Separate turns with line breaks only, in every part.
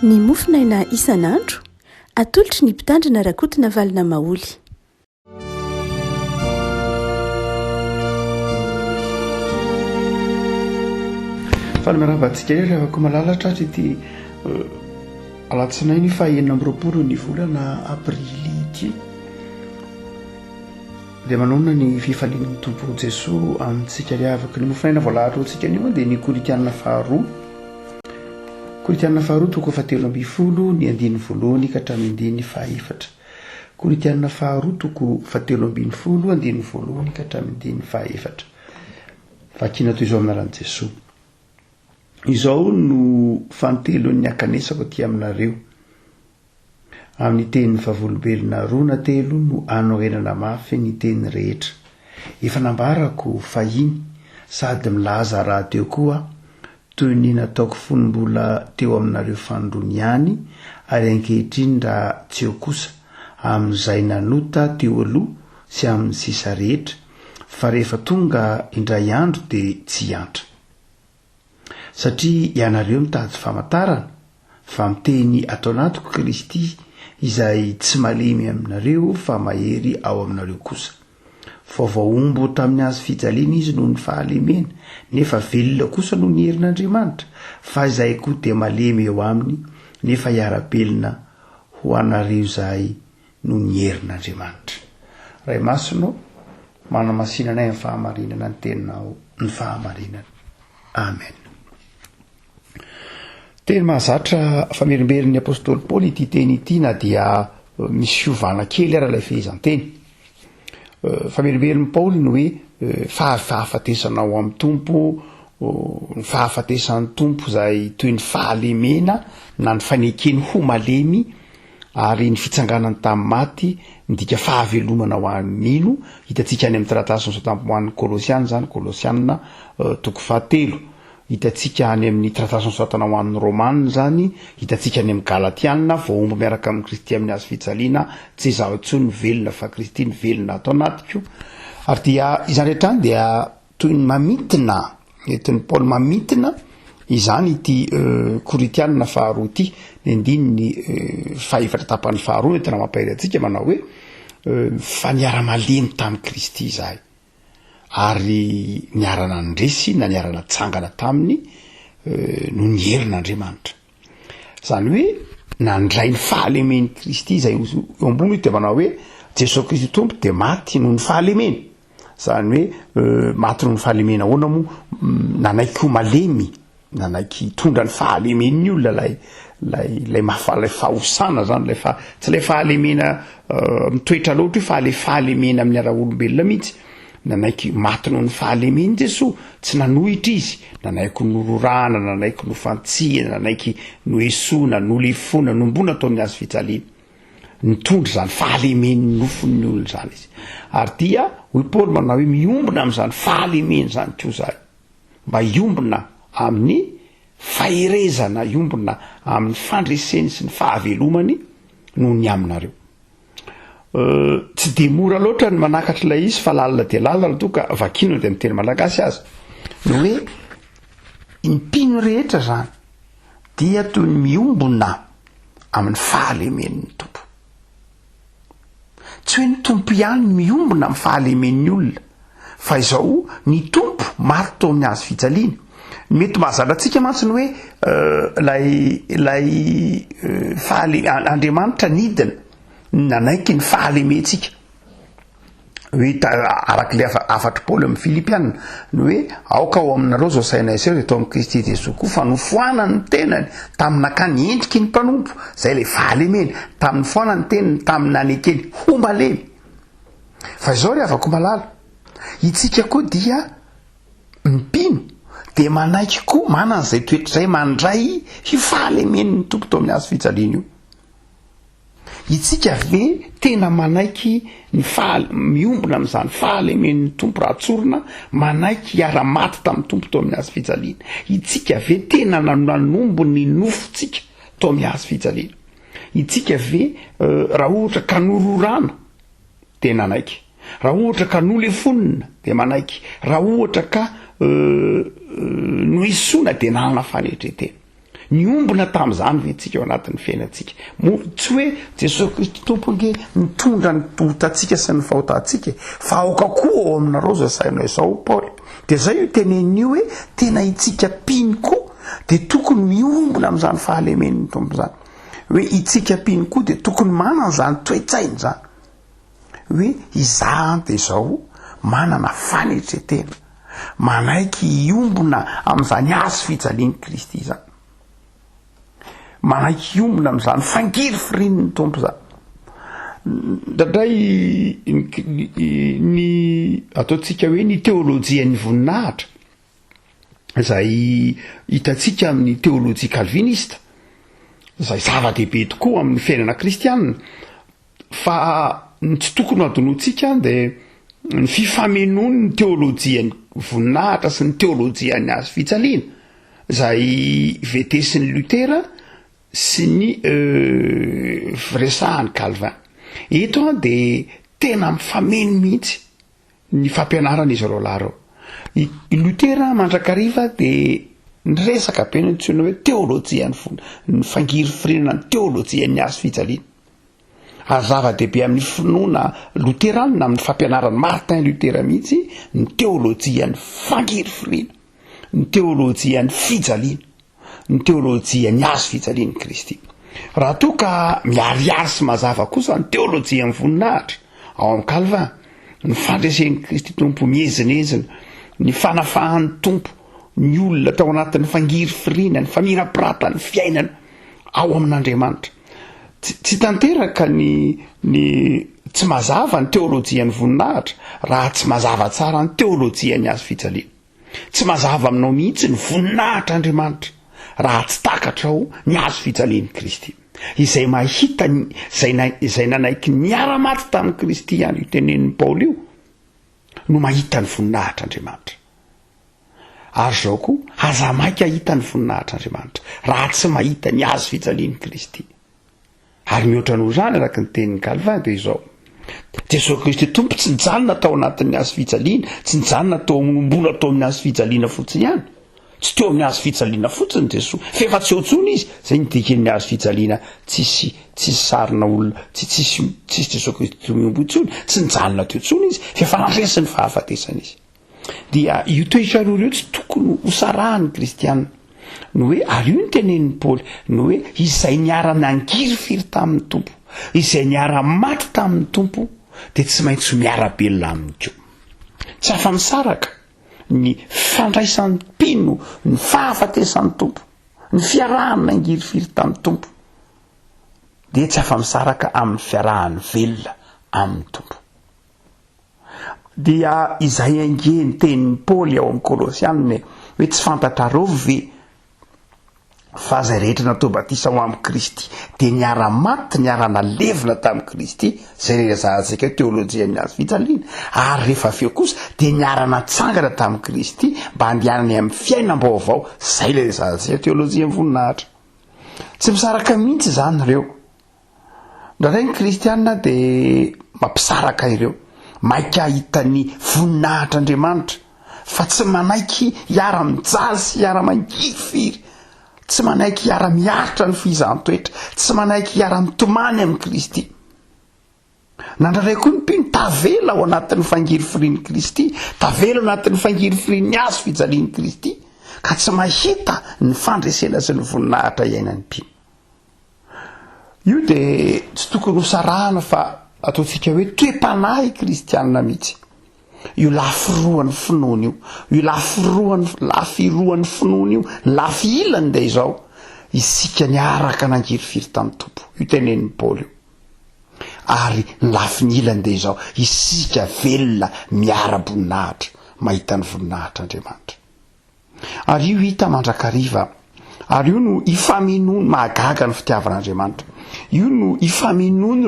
ny mofinaina isan'andro atolotry ny mpitandrina rakotina valina maoly.
fa miaravantsika rehetra afaka malalatra ity alatsinainy fa 9 ny volana aprily ity dia manonona ny fifalian'ny tompo Jesoa amintsika riavaka ny mofinaina voalahatra hotsika anio dia ny Koritianina faharoa toko 7:10 ny 1 ka hatramin'ny 4. Koritianina faharoa toko 7:10 1 ka hatramin'ny 4. Vakina toy izao aminaran'i Jesoa. Izao no fantelon'ny akanesako aty aminareo amin'ny tenin'ny fahavolobelona 2 no anorenana mafy ny teny rehetra. Efa nambarako fahiny sady milaza raha teo koa toy ny nataoko fonombola teo aminareo fandrony ihany, ary ankehitriny raha tsy eo kosa amin'izay nanota teo aloha sy amin'ny sisa rehetra, fa rehefa tonga indray andro dia tsy antra. Satria ianareo mitady famantarana fa miteny atao anatiko Kristy izay tsy malemy aminareo fa mahery ao aminareo kosa. Vaovaombo tamin'ny azo fijaliana izy noho ny fahalemena, nefa velona kosa noho ny herin'Andriamanitra, fa izay koa dia malemy eo aminy, nefa hiara-belona ho anareo izay noho ny herin'Andriamanitra. Ray masino manamasinanay amin'ny fahamarinana ny teninao ny fahamarinana. Amen. Teny mahazatra famerimberin'ny apôstôly Paoly ity teny ity, na dia misy fiovana kely ara ilay fehezan-teny. Famerimberin'ny Paoly no hoe fahafatesanao amin'ny tompo, ny fahafatesan'ny tompo izay toy ny fahalemena na ny fanekeny ho malemy, ary ny fitsanganany tamin'ny maty midika fahavelomana ho an'ino. Hitantsika any amin'ny taratasy ny Saint ho an'ny Kolosiana zany, Kolosiana toko 7. Hitantsika any amin'ny taratasy ny Saint ho an'ny Romanina zany, hitantsika any amin'ny Galatiana, voaomba miaraka amin'ny Kristy amin'ny azo fijaliana, tsy izaho intsony velona fa Kristy ny velona atao anatiko. Ary dia izany rehetra dia toy ny mamitina, entin'ny Paoly mamitina izany ity Koritianina faharoa ity, ny andininy faefatra tapan'ny faharoa entina mampahery antsika manao hoe fa niara-malemy tamin'ny Kristy izahay, ary niarana ndresy na niarana tsangana taminy no ny herin'Andriamanitra. Zany hoe nandray ny fahalemen'ny Kristy izay eo ambony dia manao hoe Jesosy Kristy tompo dia maty noho ny fahalemena. Zany hoe maty noho ny fahalemena ahoana moa, nanaiky ho malemy, nanaiky tondra ny fahalemeny olona lay fahosana zany, tsy lay fahalemena mitoetra loatra fa lay fahalemena amin'ny ara-olombelona mihitsy. Nanaiky maty noho ny fahalemeny Jesoa, tsy nanohitra izy, nanaiky nororana, nanaiky nofantsihana, nanaiky noesoana, nolefona, nombona ataony azo fijaliana, nitondra zany fahalemeny nofon'ny olona zany izy. Ary dia hoy Paoly manao hoe miombona amin'izany fahalemeny zany koa zany, mba hiombona amin'ny faherezana, hiombona amin'ny fandreseny sy ny fahavelomany noho ny aminareo. Tsy de mora loatra ny manakatra ilay izy, fa lalina dia lalina toka vakino dia miteny malagasy azy no hoe impino rehetra zany dia toy ny miombona amin'ny fahalemen'ny tompo. Tsy hoe ny tompo ihany miombona amin'ny fahalemen'ny olona, fa izao ny tompo maty tao amin'ny azo fijaliana. Mety mahazatra antsika mantsy ny hoe lay Andriamanitra nidina nanaiky ny fahalementsika. Hoe arak'ilay afatry Paoly amin'ny Filipianina no hoe aoka ao aminareo zao sainay seo dia tao amin'ny Kristy Jesoa koa, fa nofoanany ny tenany tamin'ny nakany endriky ny mpanompo, zay lay fahalemena, tamin'ny foanany tenany tamin'ny nanekeny ho malemy. Fa izao ry avako malala, itsika koa dia mipino dia manaiky koa manana izay toetra izay mandray fahalemen'ny tompo tao amin'ny azo fijaliana io. Itsika ve tena manaiky ny miombona amin'izany fahalemen'ny tompo raha tsorina, manaiky hiara-maty tamin'ny tompo tao amin'ny hazo fijaliana. Itsika ve tena nanombo ny nofontsika tao amin'ny hazo fijaliana. Itsika ve raha ohatra ka nororana dia nanaiky, raha ohatra ka nolefonina dia manaiky, raha ohatra ka noesoana dia nanana fanetretena. niombona tam'izany ve tsika ao anatin'ny fiainantsika tsy hoe Jesosy Kristy tompo nge mitondra ny otatsika sy ny fahotantsika fa aoka koa ao aminareo zay sainao izao Paoly de zay io tenen'io hoe tena itsika piny koa de tokony miombona am'izany fahalemen'ny tompo zany hoe itsika piny koa de tokony manana zany toetsainy zany hoe izany de zao manana fanetretena manaiky iombona am'izany azo fijalian'ny Kristy zany manaiky iombona am'izany fangiry firin'ny tompo zany ndradray ny ataotsika hoe ny teolojian'ny voninahitra zay hitatsika amin'ny teolojia calviniste zay zava-dehibe tokoa amin'ny fiainana kristianina fa tsy tokony adonoantsika de ny fifamenony ny teolojian'ny voninahitra sy ny teolojian'ny azo fijaliana zay vetesin'ny Lutera sy ny resahan'ny Calvin eto de tena mifameno mihitsy ny fampianarana izy reo lareo i Lutera mandrakariva de nyresaka be ny tsona hoe teolojia ny fangiry firenana ny teolojia ny azo fijaliana ary zava-dehibe amin'ny finoana luteranina amin'ny fampianarany Martin Lutera mihitsy ny teolojia ny fangiry firena ny teolojia ny fijaliana ny teolojia ny azo fijalian'ny Kristy raha toa ka miariary sy mazava kosa ny teolojia ny voninahitra ao amin'ny Calvin ny fandresen'ny Kristy tompo miezinezina ny fanafahan'ny tompo ny olona tao anatin'ny fangiry firena ny famirapirata ny fiainana ao amin'Andriamanitra tsy tanteraka ny tsy mazava ny teolojia ny voninahitra raha tsy mazava tsara ny teolojia ny azo fijaliana tsy mazava aminao mihitsy ny voninahitra Andriamanitra raha tsy takatrao ny azo fijalian'ny Kristy izay mahita izay nanaiky niara-maty tamin'ny Kristy ihany io tenen'ny Paoly io no mahita ny voninahitra Andriamanitra ary zao koa aza maika hita ny voninahitra Andriamanitra raha tsy mahita ny azo fijalian'ny Kristy ary mihoatra noho zany araka ny tenin'ny Calvin de izao Jesosy Kristy tompo tsy nijanona tao anatin'ny azo fijaliana tsy nijanona tao mbola tao amin'ny azo fijaliana fotsiny ihany tsy teo amin'ny azo fijaliana fotsiny Jesosy fa efa tsy otsony izy zay ny dikan'ny azo fijaliana tsisy sarina olona tsisy Jesosy Kristy miombo itsony tsy nijanona teo tsony izy fa efa nandresiny fahafatesana izy dia io toetra roa io tsy tokony hosarahan'ny kristianina no hoe ary io ny tenen'ny Paoly no hoe izay niara-nangiry firy tamin'ny tompo izay niara-maty tamin'ny tompo de tsy maintsy miara-belona aminy koa tsy afa-misaraka ny fandraisan'ny mpino ny fahafatesan'ny tompo ny fiarahany nangiry firy tamin'ny tompo de tsy afa-misaraka amin'ny fiarahany velona amin'ny tompo dia izay angeny tenin'ny Paoly ao amin'ny Kolosianina hoe tsy fantatrareo ve fa zay rehetra natao batisa ho amin'ny Kristy de niara-maty niara-nalevina tamin'ny Kristy zay rezahantsika teolojia ny azo fijaliana ary rehefa aveo kosa de niara-natsangana tamin'ny Kristy mba handehanany amin'ny fiainam-baovao zay le rezahantsika teolojia ny voninahitra tsy misaraka mihitsy zany reo ndraindray ny kristianina de mampisaraka ireo maika hita ny voninahitr'Andriamanitra fa tsy manaiky hiara-mijaly sy hiara-mangiry firy tsy manaiky hiara-miaritra ny fihizan-toetra tsy manaiky hiara-mitomany amin'ny Kristy nandraindray koa ny mpino tavela ao anatin'ny fangiry firin'ny Kristy tavela ao anatin'ny fangiry firin'ny azo fijalian'ny Kristy ka tsy mahita ny fandresena sy ny voninahitra iainan'ny mpino io de tsy tokony hosarahana fa ataotsika hoe toe-panahy kristianina mihitsy io lafiroan'ny finoana io lafiroan'ny finoana io lafilany de izao isika niaraka nangiry firy tamin'ny tompo io tenen'ny Paoly io ary ny lafinilany de izao isika velona miara-boninahitra mahita ny voninahitr'Andriamanitra ary io hita mandrakariva ary io no ifamenoany mahagaga ny fitiavan'Andriamanitra io no ifamenoany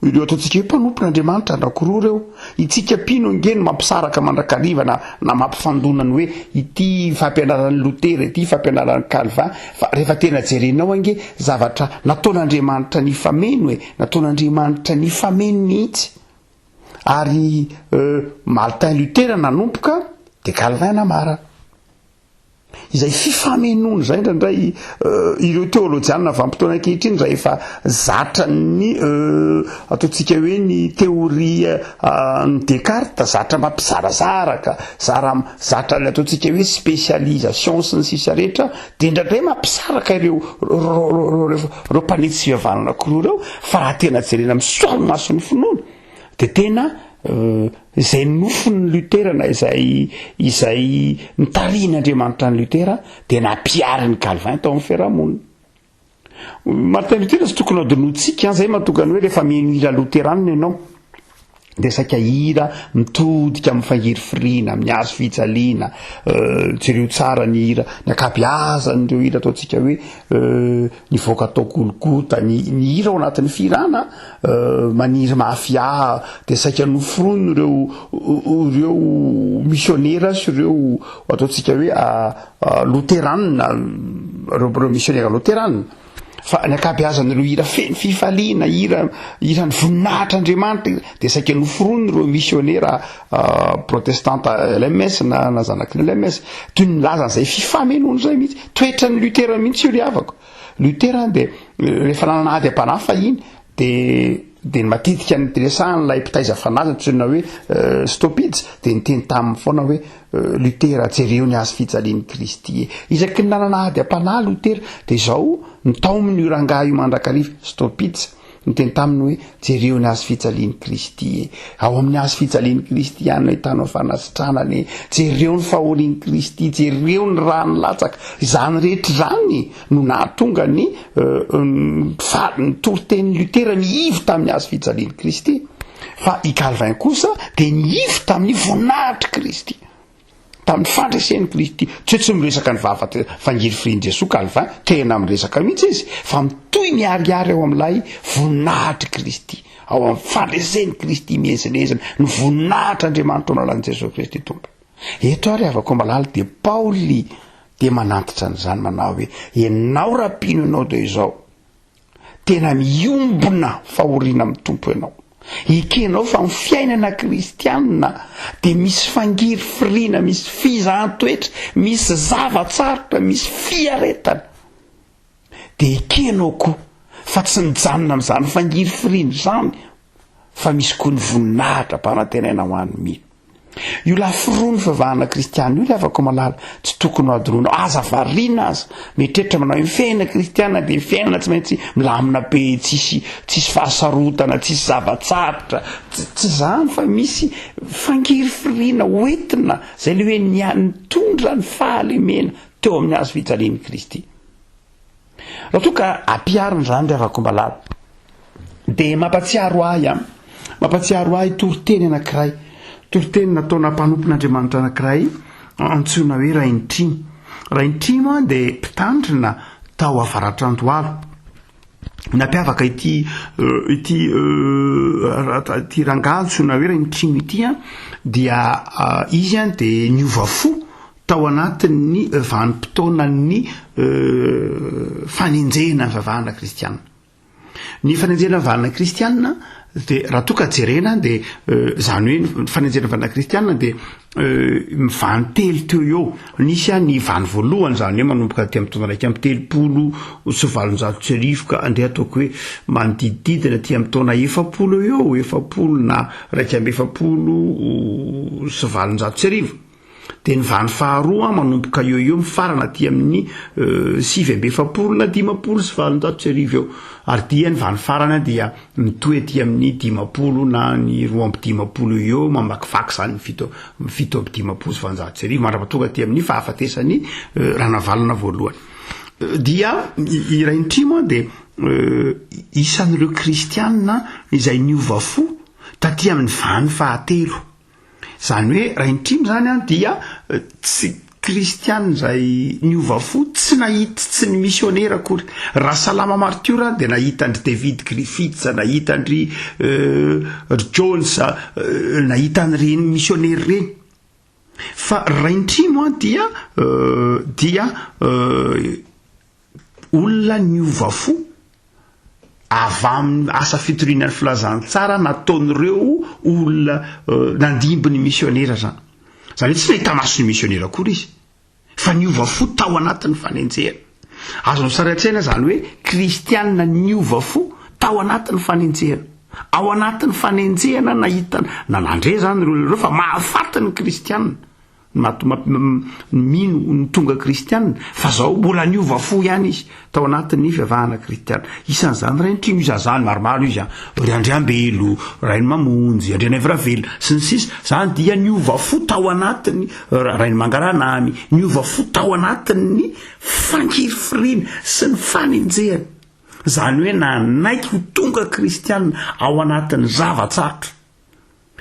ireo ataotsika hoe mpanompon'Andriamanitra anankiroa reo itsika pino ngeny mampisaraka mandrakariva na mampifandonany hoe ity fampianaran'ny Lutera ity fampianaran'ny Calvin fa rehefa tena jerenao ange zavatra nataon'Andriamanitra ny fameno hoe nataon'Andriamanitra ny fameno mihitsy ary Martin Lutera nanompoka de Calvin namara izay fifamenona zay ndraindray ireo teolojiana vanim-potoana ankehitriny raha efa zatra ny ataontsika hoe ny teoria ny Descartes zatra mampizarazaraka zatra ny ataontsika hoe spécialisation sy ny sisa rehetra de ndraindray mampisaraka ireo mpanety sy fihavanana anankiroa reo fa raha tena jerena misoaly mason'ny finoana de tena izay nofony Luterana izay nitarian'Andriamanitra ny Lutera de nampiary ny Calvin tao amin'ny fiarahamonina. Martin Luther tsy tokony adinotsika zay mahatonga ny hoe rehefa mihira Luteranina ianao de saika hira mitodika amin'ny fangiry firina miazo fijaliana jereo tsara ny hira ny akabeazan'ireo hira ataontsika hoe nivoaka tao Golgota ny hira ao anatin'ny firana maniry mafia de saika noforono ireo missionnaire sy ireo ataontsika hoe Luteranina reo missionnaire Luteranina fa ny akabeazan'ireo hira feny fifaliana hira ny voninahitr'Andriamanitra de saika noforono ireo missionnaire protestanta LMS na zanaky ny LMS toy ny lazan'izay fifamenona zay mihitsy toetra ny Lutera mihitsy io ry havako. Lutera de rehefa nanady am-panahy fahiny de matetika ny interesahany lay mpitaiza fanazy antsoina hoe Stopides de niteny taminy foana hoe Lutera jereo ny azo fijalian'ny Kristy isaky ny nananady am-panahy Lutera de zao nitao amin'ny rangahy io mandrakariva Stopides niteny taminy hoe jereo ny azo fijalian'ny Kristy ao amin'ny azo fijalian'ny Kristy ihany no hitanao fanasitranany jereo ny fahorian'ny Kristy jereo ny raha ny latsaka izany rehetra zany no nahatonga ny toroteny Lutera niivo tamin'ny azo fijalian'ny Kristy fa i Calvin kosa de niivo tamin'ny voninahitry Kristy tamin'ny fandresen'ny Kristy tsy miresaka ny fangiry firin'i Jesoa Calvin tena miresaka mihitsy izy fa mitoy miariary ao amin'ilay voninahitry Kristy ao amin'ny fandresen'ny Kristy miezilezina ny voninahitr'Andriamanitra ao analan'i Jesosy Kristy tompo. Eto ary avako malala de Paoly de manantitra an'izany manao hoe ianao rapino ianao de izao tena miombona fahoriana amin'ny tompo ianao ekenao fa ny fiainana kristianina de misy fangiry firina misy fizahatoetra misy zavatsarotra misy fiaretana de ekenao koa fa tsy nijanona amin'izany fangiry firina zany fa misy koa ny voninahitra mpanantenaina ho an'ny mino io laforoa ny fivavahana kristiana io le afaka malala tsy tokony adinoina aza variana aza mieritreritra manao fiainana kristiana de fiainana tsy maintsy milamina be tsisy fahasarotana tsisy zavatsarotra tsy zany fa misy fangiry firina hoentina zay le hoe nitondra ny fahalemena teo amin'ny azo fijalian'ny Kristy. Raha toa ka ampiarina zany le afaka malala de mampatsiaro ahy toroteny anankiray toroteny nataona mpanompon'Andriamanitra anankiray antsoina hoe Raintrimo de mpitandrina tao Avaratr'Andohalo nampiavaka ity rangahy antsoina hoe Raintrimo ity dia izy de niova fo tao anatin'ny vanim-potoanan'ny fanenjena ny vavahana kristiana. Ny fanenjena ny vavahana kristiana de raha toa ka jerena de zany hoe fanenjena vana kristiana de mivany telo teo eo nisy ny vany voalohany zany hoe manomboka aty amin'ny taona raiky amin'ny telopolo sy valonjato sy arivo ka andeha ataoko hoe manodidididina aty amin'ny taona efapolo na raiky amby efapolo sy valonjato sy arivo de ny vany faharoa manomboka eo mifarana aty amin'ny sivy amby efapolo na dimapolo sy valonjato sy arivo eo ary dia ny vany farana dia mitohy aty amin'ny dimapolo na ny roa amby dimapolo eo mamakivaky zany fito amby dimapolo sy valonjato sy arivo mandrapatonga aty amin'ny fahafatesany ranavalana voalohany dia i Raintrimo de isan'ireo kristianina izay niova fo taty amin'ny vany fahatelo. Zany hoe Raintrimo zany dia tsy kristianina zay niova fo tsy nahita tsy ny missionnaire akory raha Salama Martyr de nahitandry David Griffiths nahitandry Jones nahitan'ireny missionnaire reny fa Raintrimo dia olona niova fo avy amin'ny asa fitorian'ny filazany tsara nataon'ireo olona nandimby ny missionnaire zany hoe tsy nahita maso ny missionnaire akory izy fa niova fo tao anatin'ny fanenjena. Azonao saratsaina zany hoe kristianina niova fo tao anatin'ny fanenjena. Ao anatin'ny fanenjena nahita nanandre zany reo fa mahafaty ny kristianina mino ny tonga kristianina fa zao mbola niova fo ihany izy tao anatin'ny fivavahana kristianina. Isan'izany rain'ity izazany maromaro izy ry Andriambelo, rainy Mamonjy, Andrianavravela sy ny sisa zany dia niova fo tao anatin'ny rainy Mangaranamy, niova fo tao anatin'ny fankirifirina sy ny fanenjehana. Zany hoe nanaiky ho tonga kristianina ao anatin'ny zavatsarotra.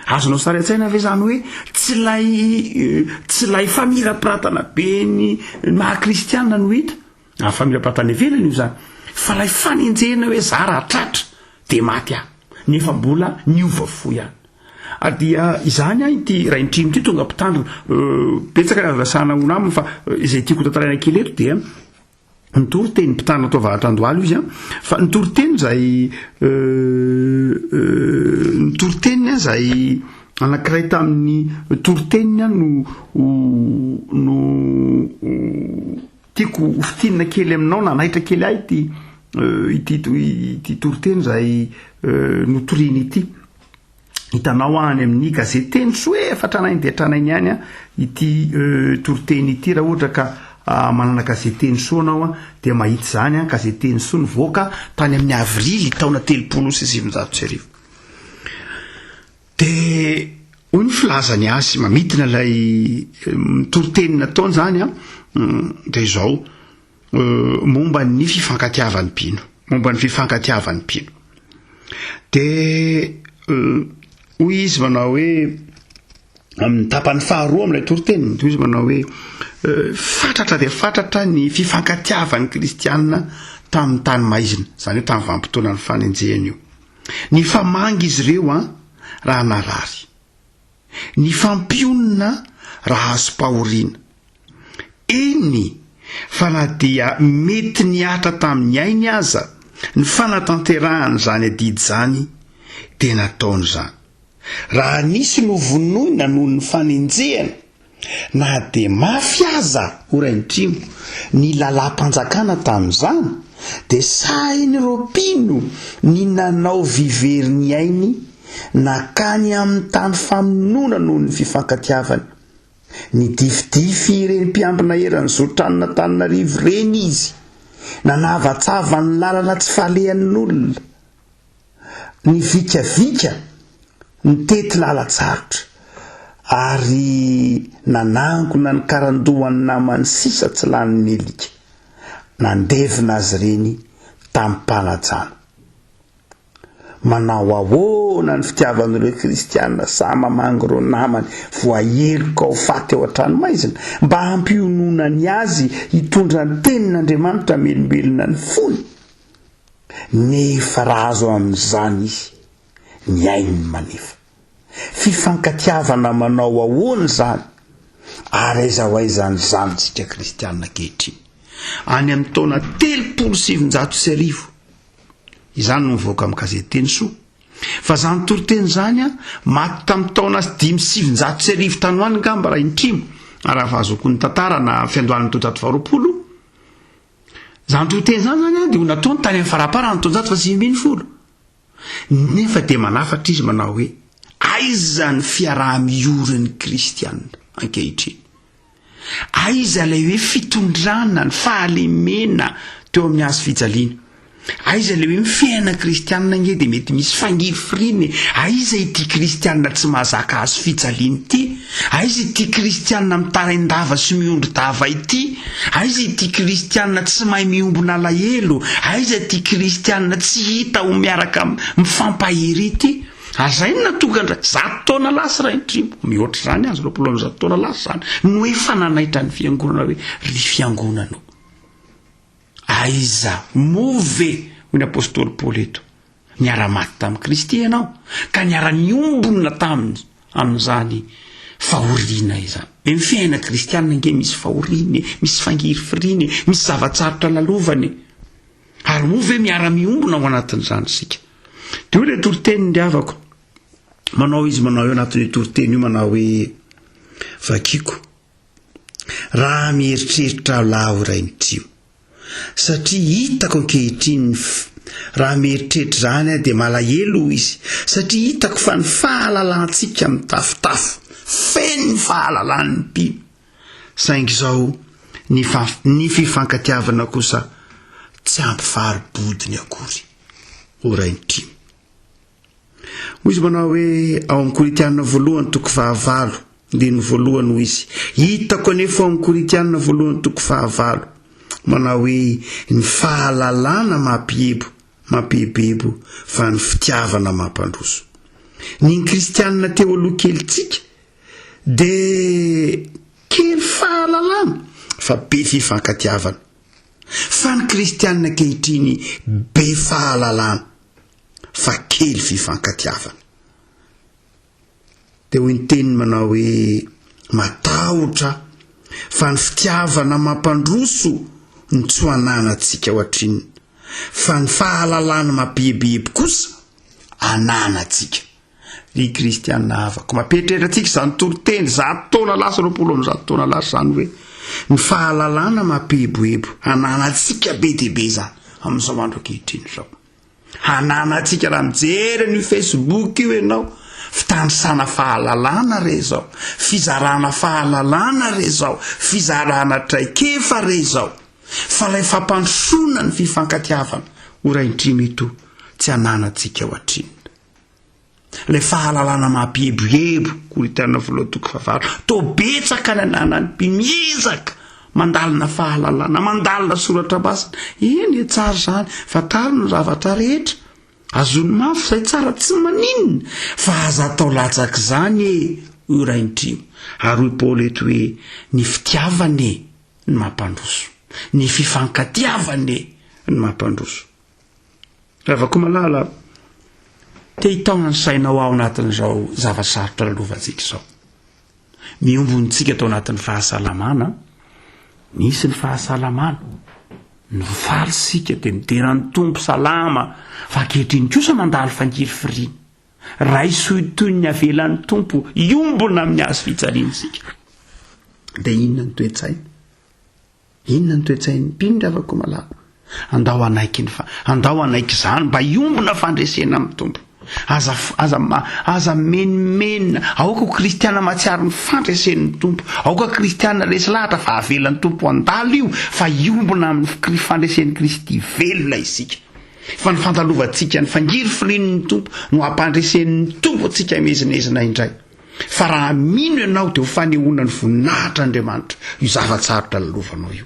Azonao saratsaina ve zany hoe tsy lay famirapiratana be ny mahakristianina no hita famirapiratana ivelany io zany, fa lay fanenjehana hoe za raha tratra de maty aho nefa mbola niova fo ihany. Dia izany ity raintrimo ity tonga mpitandro betsaka azasana ho namana fa izay tiako tantaraina kely eto dia nitory-teny mpitandro atao vahatrandoalo izy fa nitory-teny zay nitory-teniny zay anankiray tamin'ny tory-teniny no tiako fitinina kely aminao na nahitra kely ahy ity tory-teny zay notoriny ity. Hitanao any amin'ny gazety teny soe fatranainy de tranainy ihany ity tory-teny ity raha ohatra ka manana gazeteny soanao dia mahita zany gazeteny so nivoaka tany amin'ny avrily taona 1790. De hoy ny filazany azy mamidina lay tory-teny nataony zany de izao momba ny fifankatiavan'ny mpino, momba ny fifankatiavan'ny mpino. De hoy izy manao hoe amin'ny tapany faharoa amin'ilay tory-teny izy manao hoe fatratra de fatratra ny fifankatiavan'ny kristianina tamin'ny tany maizina, zany hoe tamin'ny vanim-potoana ny fanenjehana io. Ny famangy izy ireo raha narary, ny fampionina raha azo pahoriana. Eny fa na dia mety niatra tamin'ny ainy aza ny fanatanterahany zany adidy zany de nataony zany. Raha nisy no vonoina noho ny fanenjehana na de mafy aza oraintrimo ny lalam-panjakana tamin'izany de sainy ropino ny nanao vivery ny ainy nakany amin'ny tany famonona noho ny fifankatiavany. Ny difidify ireny mpiambina erany Zotranina Antananarivo reny izy nanavatsava ny lalana tsy falehan'olona, ny vikavika ny tety lalatsarotra ary nanangona ny karandohany namany sisa tsy lany nelika, nandevina azy reny tamin'ny mpanajana. Manao ahoana ny fitiavan'ireo kristianina sa mamangy reo namany voaheloka ho faty ao an-tranomaizina mba hampiononany azy hitondra ny tenin'Andriamanitra melombelona ny fony. Nefa raha azo amin'izany izy ny ainy manefa. Fifankatiavana manao ahoana zany ary aiza zany tsika kristianina kehitriny. Any amin'ny taona 1790 izany no mivoaka amin'ny gazety teny soa. Fa zany tory-teny zany maty tamin'ny taona 1790 tany hoany ngamba raha intrimo raha fahazoko ny tantara na fiandohan'ny 720. Zany tory-teny zany dia ho nataony tany amin'ny faraparany 790. Nefa dia manafatra izy manao hoe aiza ny fiaraha-miorin'ny kristianina ankehitriny, aiza ilay hoe fitondrana ny fahalemena teo amin'ny azo fijaliana, aiza ilay hoe mifiaina kristianina nge dia mety misy fangirifiriny, aiza ity kristianina tsy mahazaka azo fijaliana ity, aiza ity kristianina mitaraindava sy miondro dava ity, aiza ity kristianina tsy mahay miombona alahelo, aiza ity kristianina tsy hita ho miaraka mifampahery ity. Azay ny natokandra 100 taona lasa raha intrimo mihoatra zany azy ropolona 100 taona lasa zany no efa nanaitra ny fiangonana hoe ry fiangonana. Aiza move hoy ny apôstôly Paoly eto, niara-maty tamin'ny Kristy ianao ka niara-niombona amin'izany fahoriana izany. Hoe ny fiaina kristianina nge misy fahoriana, misy fangirifiriny, misy zavatsarotra lalovany ary move miara-miombona ao anatin'izany sika. Dia hoe le tory-teny ndiavako manao izy manao eo anatin'ny tory-teny io manao hoe vakiko raha mieritreritra laho rainitrio satria hitako ankehitriny raha mieritreritra zany dia malahelo izy satria hitako fa ny fahalalantsika mitafotafo feno ny fahalalany mpino saingy izao ny fifankatiavana kosa tsy ampy faharibodiny akory o rainitrio. Hoy izy manao hoe ao amin'ny Koritianina voalohany toko 9 dia ny voalohany hoy izy hitako anefa ao amin'ny Koritianina voalohany toko 9 manao hoe ny fahalalana mampihebebo fa ny fitiavana mampandroso. Ny kristianina teo aloha kelitsika dia kely fahalalana fa be fifankatiavana, fa ny kristianina kehitriny be fahalalana fa kely fifankatiavana. Dia hoy ny teniny manao hoe matahotra fa ny fitiavana mampandroso ny tsy ananantsika ao atrinina, fa ny fahalalana mampihebebo kosa ananantsika. Ry kristianina havako mamperitreritra antsika izany toroteny 100 taona lasa 90 taona lasa zany hoe ny fahalalana mampihebohebo ananantsika be dia be zany amin'izao andro ankehitriny izao. Ananantsika raha mijery ny Facebook io ianao fitandrisana fahalalana re zao, fizarana fahalalana re zao, fizarana traikefa re zao, fa ilay fampandrosona ny fifankatiavana ho rainitrio mito tsy ananantsika ao atrinina. Ilay fahalalana mampihebohebo Koritianina voalohany toko 9 to betsaka ny ananany mpimiezaka mandalina fahalalana, mandalina soratra masina. Eny tsara zany fantarina ny zavatra rehetra azony mafy izay tsara tsy maninona fa aza atao latsaka izany io rainitrio. Ary hoy Paoly eto hoe ny fitiavane ny mampandroso, ny fifankatiavane ny mampandroso. Raha koa malala te hitaona ny sainao ao anatin'izao zava-sarotra lalovantsika izao. Miombontsika tao anatin'ny fahasalamana, misy ny fahasalamana ny falsika dia mideran'ny tompo salama fa ankehitriny kosa mandalo fangiry firiana ray soy toy ny avelan'ny tompo iombona amin'ny azo fijaliana sika. Dia inona ny toetsaina? Inona ny toetsainy mpino afaka malala? Andao anaiky izany mba iombona fandresena amin'ny tompo. Aza menimena aoka kristiana matsiary ny fandresen'ny tompo, aoka kristiana resy lahatra fa avelan'ny tompo andalo io fa iombona amin'ny fandresen'ny Kristy velona isika. Fa ny fandalovantsika ny fangiry firin'ny tompo no hampandresen'ny tompo atsika mezinezina indray. Fa raha mino ianao dia ho fanehoana ny voninahitran'Andriamanitra io zavatsarotra lalovanao io.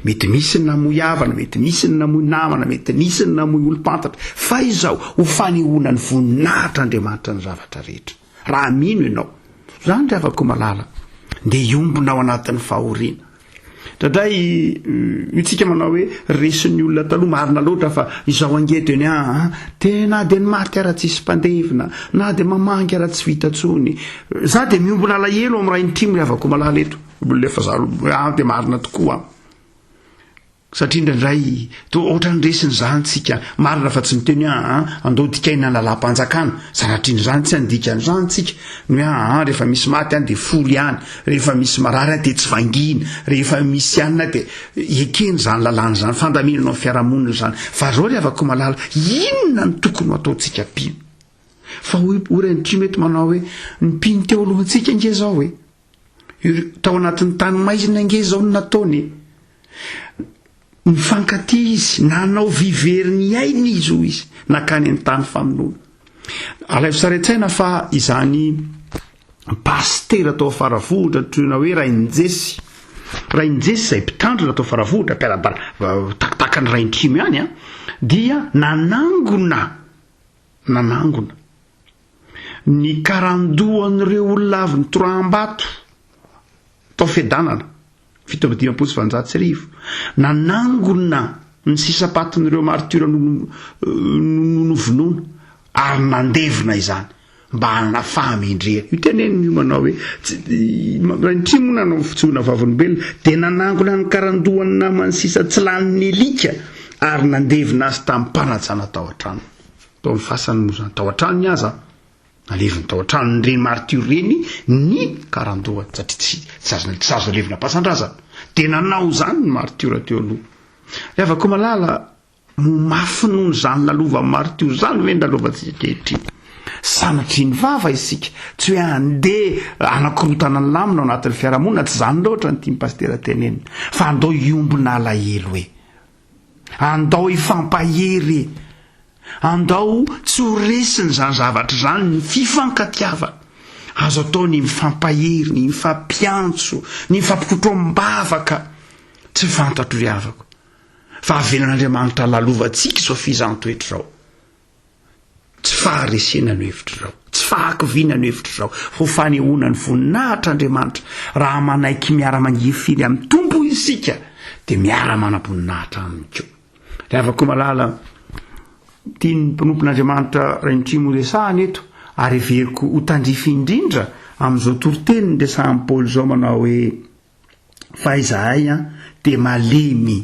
Mety misy ny namoy havana, mety misy ny namoy namana, mety misy ny namoy olo-pantatra, fa izao ho fanehoana ny voninahitran'Andriamanitra ny zavatra rehetra. Raha mino ianao, zany ry havako malala, dia iombona ao anatin'ny fahoriana. Dadray itsika manao hoe resin'ny olona taloha marina loatra fa izao angeto eny tena dia ny maty ara tsisy mpandevina na dia mamangy ara tsy vita tsony. Za dia miombona alahelo amin'ny rainitrio ry havako malala eto. Lefa za dia marina tokoa. Satria indraindray ohatra ny resiny zany tsika marina fa tsy miteny andao dikaina ny lalam-panjakana, sanatriny zany tsy andikany zany tsika rehefa misy maty dia foly ihany, rehefa misy marary dia tsy vangina, rehefa misy anina dia ekeny zany lalàna zany, fandaminana amin'ny fiarahamonina zany. Fa zao ry havako malala, inona ny tokony ataontsika mpino? Fa hoy rainitrio mety manao hoe ny mpino teo alohantsika nge zao hoe tao anatin'ny tany maizina nge zao ny nataony. Mifankatia izy, nanao viveriny ainy izy ho izy, nakany ny tany famonoana. Alaivo saretsaina fa izany pastera atao faravohitra toyna hoe rainjesy izay mpitandrina atao faravohitra takitakan'ny rainitrio ihany dia nanangona ny karandoan'ireo olona avy ny toram-bato tao fiadanana 7:7 nanangona ny sisapatin'ireo martyra novonoana ary nandevina izany mba hanana fahamendrehana. Io teneny io manao hoe rainitrio moa nanao fitsoina vavolombelona dia nanangona ny karandoan'ny namany sisa tsy lanin'ny elika ary nandevina azy tamin'ny mpanajana tao an-trano. Tao amin'ny fasany moa zany tao an-trano ny aza aleviny tao an-tranony reny martio reny ny karandoha satria tsy azo alevina pasan-drazana de nanao zany ny martio teo aloha rehefa malala mafy nohony zany lalova martio zany hoe ndalovantsika kehitriny sanatry ny vava isika tsy hoe andeha anakorotana ny lamina ao anatin'ny fiarahamonina tsy zany loatra ny tiany pastera tenenina fa andao iombona alahelo hoe andao ifampahery andao tsy ho resiny zany zavatra zany ny fifankatiavana azo atao ny mifampahery ny mifampiantso ny mifampikotroam-bavaka tsy fantatro ry havako fa avelan'Andriamanitra lalovantsika zao fizantoetra zao tsy faharesena no hevitra zao tsy fahakiviana no hevitra zao ho fanehoana ny voninahitr'Andriamanitra raha manaiky miara-mangiry firy amin'ny tompo isika de miara-manam-boninahitra aminy keo rehefa koa malala tiany mpanompon'Andriamanitra Rainitry resahana eto ary everiko ho tandrify indrindra amin'izao toroteny ny resahan'i Paoly zao manao hoe fa izahay de malemy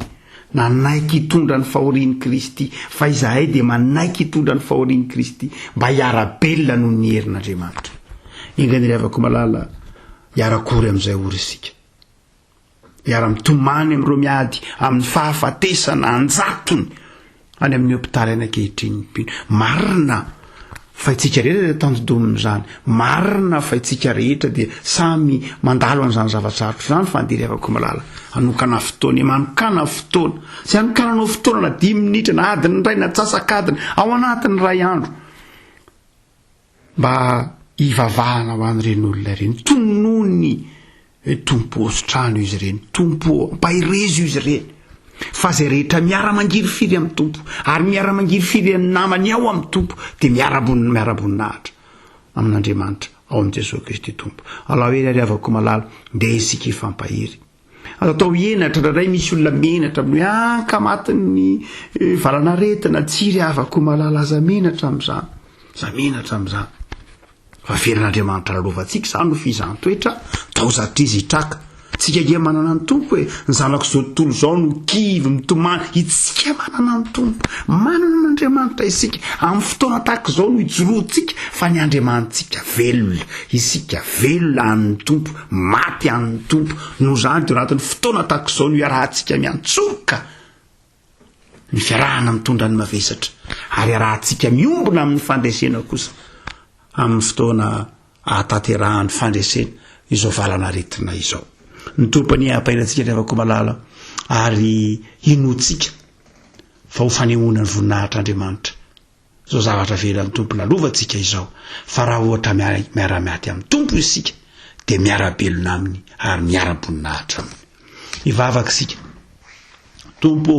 nanaiky hitondra ny fahorian'i Kristy fa izahay de manaiky hitondra ny fahorian'i Kristy mba hiara-belona noho ny herin'Andriamanitra ingany rehefa koa malala hiarakory amin'izay ory isika hiara-mitomany amin'ireo miady amin'ny fahafatesana anjatony any amin'ny hôpitaly anankehitriny mpino marina fa itsika rehetra tanjodominy zany marina fa itsika rehetra dia samy mandalo an'izany zava-tsarotra zany fa andeha rehefa koa malala anokana fotoana manokana fotoana sy anokananao fotoana na 10 minitra na adiny ray na tsasakadiny ao anatin'ny ray andro mba hivavahana ho an'ireny olona ireny tonony tompo osotrano izy ireny tompo mpahirezo izy ireny fa zay rehetra miara-mangiry firy amin'ny tompo ary miara-mangiry firy amin'ny namany ao amin'ny tompo de miara-boninahitra amin'Andriamanitra ao amin'i Jesosy Kristy tompo alao hoe rehavako malala ndeha isika ifampahery atao henatra raharay misy olona menatra amin'ny hoe ankamatiny valanaretina tsiry havako malala aza menatra amin'izany za menatra amin'izany fa veran'Andriamanitra lalovantsika zany no fizantoetra tao zatry izy hitraka tsika dia manana ny tompo hoe ny zanako zao tontolo zao no kivy mitomany itsika manana ny tompo manana n'Andriamanitra isika amin'ny fotoana tahaka zao no hijoroantsika fa ny Andriamanitsika velona isika velona amin'ny tompo maty amin'ny tompo no zany de anatin'ny fotoana tahaka zao no iarahantsika miantsoka ny fiarahana mitondra ny mavesatra ary iarahantsika miombona amin'ny fandresena kosa amin'ny fotoana ahatanterahany fandresena izao valana retina izao ny tompony ampainantsika rehefa koa malala ary inotsika fa ho fanehoana ny voninahitr'Andriamanitra zao zavatra velan'ny tompo lalovantsika izao fa raha ohatra miara-miaty amin'ny tompo isika de miara-belona aminy ary miara-boninahitra aminy ivavaka isika tompo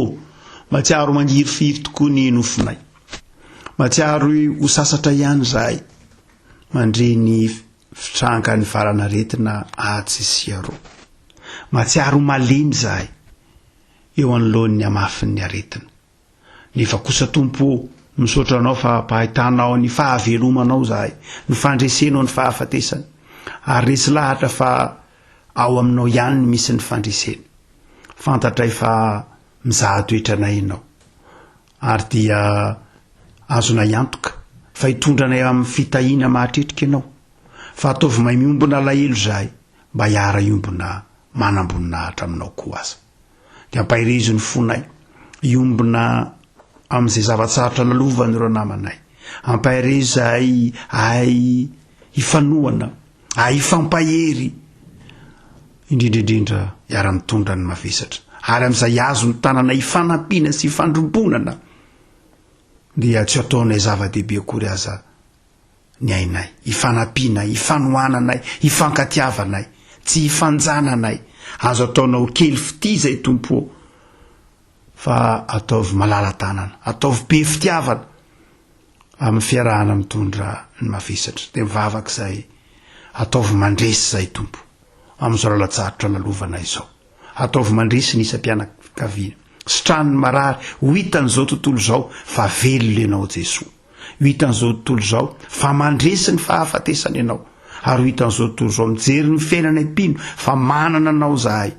matsiaro mangiry firy tokoa ny nofinay matsiaro ho sasatra ihany zahay mandre ny fitranga ny valana retina atsisiaro matsiaro malemy zahay eo anoloan'ny amafin'ny aretina nefa kosa tompo misaotra anao fa pahitanao ny fahavelomanao zahay ny fandresenao ny fahafatesany ary resy lahatra fa ao aminao ihany ny misy ny fandresena fantatray fa mizaha toetranay ianao ary dia azonay antoka fa hitondranay amin'ny fitahiana mahatretrika ianao fa ataovy mahay miombona alahelo zahay mba hiara iombona manam-boninahitra aminao koa aza de ampahirezo ny fonay iombona amin'izay zavatsarotra nalovany ireo namanay ampahirezo zahay ay hifanohana ay hifampahery indrindraindrindra hiara-mitondra ny mavesatra ary amin'izay azo ny tanana hifanampiana sy hifandrombonana dia tsy ataonay zava-dehibe akory aza ny ainay hifanampiana hifanohananay hifankatiavanay tsy hifanjananay azo ataonao kely fity zay tompo fa ataovy malala tanana ataovy be fitiavana amin'ny fiarahana mitondra ny mavesatra de mivavaka zay ataovy mandresy zay tompo amin'izao lalatsarotra lalovana izao ataovy mandresy ny isam-pianakaviana sitrany marary ho hitan'izao tontolo zao fa velona ianao Jesosy ho hitan'izao tontolo zao fa mandresy ny fahafatesana ianao ary ho hitan'izao tontolo zao mijery ny fiainana mpino fa manana anao zahay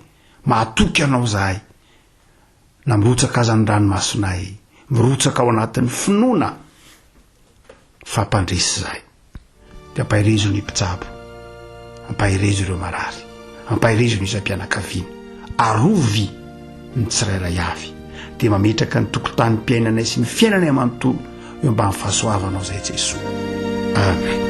mahatoky anao zahay na mirotsaka aza ny ranomasonay mirotsaka ao anatin'ny finoana fampandresy zahay de ampahirezo ny mpitsabo, ampahirezo ireo marary, ampahirezo ny isam-pianakaviana, arovy ny tsirairay avy, de mametraka ny tokontany mpiainanay sy ny fiainanay amanontolo eo mba ny fahasoavanao zay Jesoa. Amen.